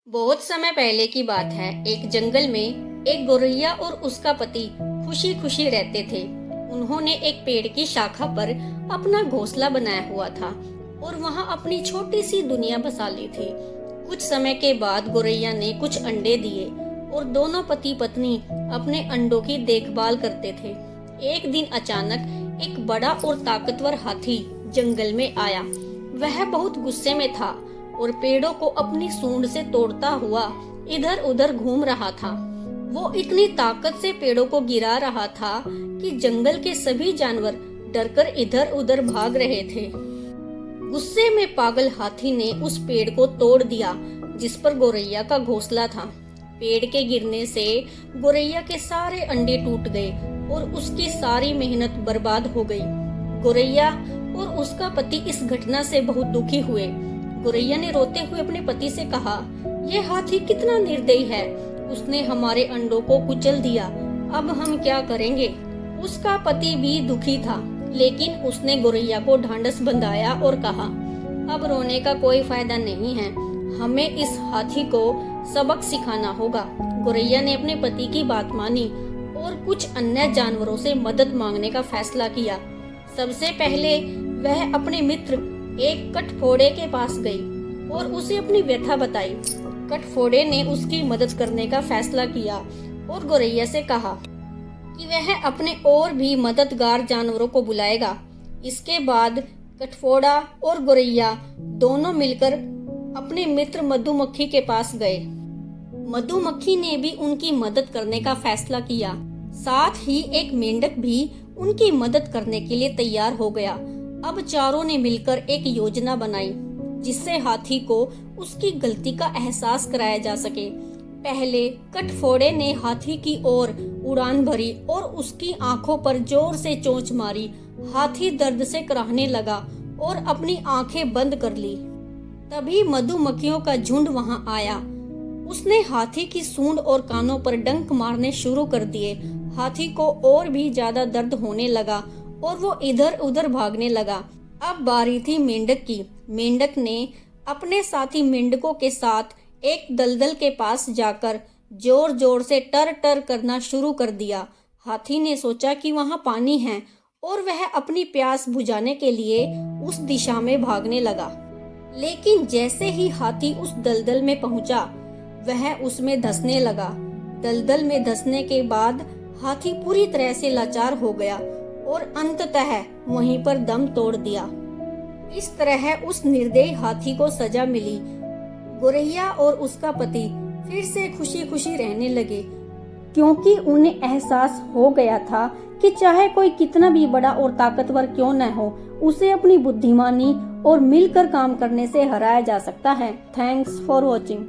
बहुत समय पहले की बात है। एक जंगल में एक गौरैया और उसका पति खुशी खुशी रहते थे। उन्होंने एक पेड़ की शाखा पर अपना घोंसला बनाया हुआ था और वहां अपनी छोटी सी दुनिया बसा ली थी। कुछ समय के बाद गौरैया ने कुछ अंडे दिए और दोनों पति पत्नी अपने अंडों की देखभाल करते थे। एक दिन अचानक एक बड़ा और ताकतवर हाथी जंगल में आया। वह बहुत गुस्से में था और पेड़ों को अपनी सूंड से तोड़ता हुआ इधर उधर घूम रहा था। वो इतनी ताकत से पेड़ों को गिरा रहा था कि जंगल के सभी जानवर डरकर इधर उधर भाग रहे थे। गुस्से में पागल हाथी ने उस पेड़ को तोड़ दिया जिस पर गौरैया का घोंसला था। पेड़ के गिरने से गौरैया के सारे अंडे टूट गए और उसकी सारी मेहनत बर्बाद हो गई। गौरैया और उसका पति इस घटना से बहुत दुखी हुए। गौरैया ने रोते हुए अपने पति से कहा, यह हाथी कितना निर्दयी है, उसने हमारे अंडों को कुचल दिया, अब हम क्या करेंगे। उसका पति भी दुखी था, लेकिन उसने गौरैया को ढांढस बंधाया और कहा, अब रोने का कोई फायदा नहीं है, हमें इस हाथी को सबक सिखाना होगा। गौरैया ने अपने पति की बात मानी और कुछ अन्य जानवरों से मदद मांगने का फैसला किया। सबसे पहले वह अपने मित्र एक कटफोड़े के पास गई और उसे अपनी व्यथा बताई। कटफोड़े ने उसकी मदद करने का फैसला किया और गौरैया से कहा कि वह अपने और भी मददगार जानवरों को बुलाएगा। इसके बाद कटफोड़ा और गौरैया दोनों मिलकर अपने मित्र मधुमक्खी के पास गए। मधुमक्खी ने भी उनकी मदद करने का फैसला किया। साथ ही एक मेंढक भी उनकी मदद करने के लिए तैयार हो गया। अब चारों ने मिलकर एक योजना बनाई जिससे हाथी को उसकी गलती का एहसास कराया जा सके। पहले कटफोड़े ने हाथी की ओर उड़ान भरी और उसकी आंखों पर जोर से चोंच मारी। हाथी दर्द से कराहने लगा और अपनी आंखें बंद कर ली। तभी मधुमक्खियों का झुंड वहां आया। उसने हाथी की सूंड और कानों पर डंक मारने शुरू कर दिए। हाथी को और भी ज्यादा दर्द होने लगा और वो इधर उधर भागने लगा। अब बारी थी मेंढक की। मेंढक ने अपने साथी मेंढकों के साथ एक दलदल के पास जाकर जोर जोर से टर टर करना शुरू कर दिया। हाथी ने सोचा कि वहां पानी है और वह अपनी प्यास बुझाने के लिए उस दिशा में भागने लगा। लेकिन जैसे ही हाथी उस दलदल में पहुंचा, वह उसमें धंसने लगा। दलदल में धंसने के बाद हाथी पूरी तरह से लाचार हो गया और अंततः वहीं पर दम तोड़ दिया। इस तरह उस निर्दयी हाथी को सजा मिली। गौरैया और उसका पति फिर से खुशी खुशी रहने लगे, क्योंकि उन्हें एहसास हो गया था कि चाहे कोई कितना भी बड़ा और ताकतवर क्यों न हो, उसे अपनी बुद्धिमानी और मिलकर काम करने से हराया जा सकता है। Thanks for watching.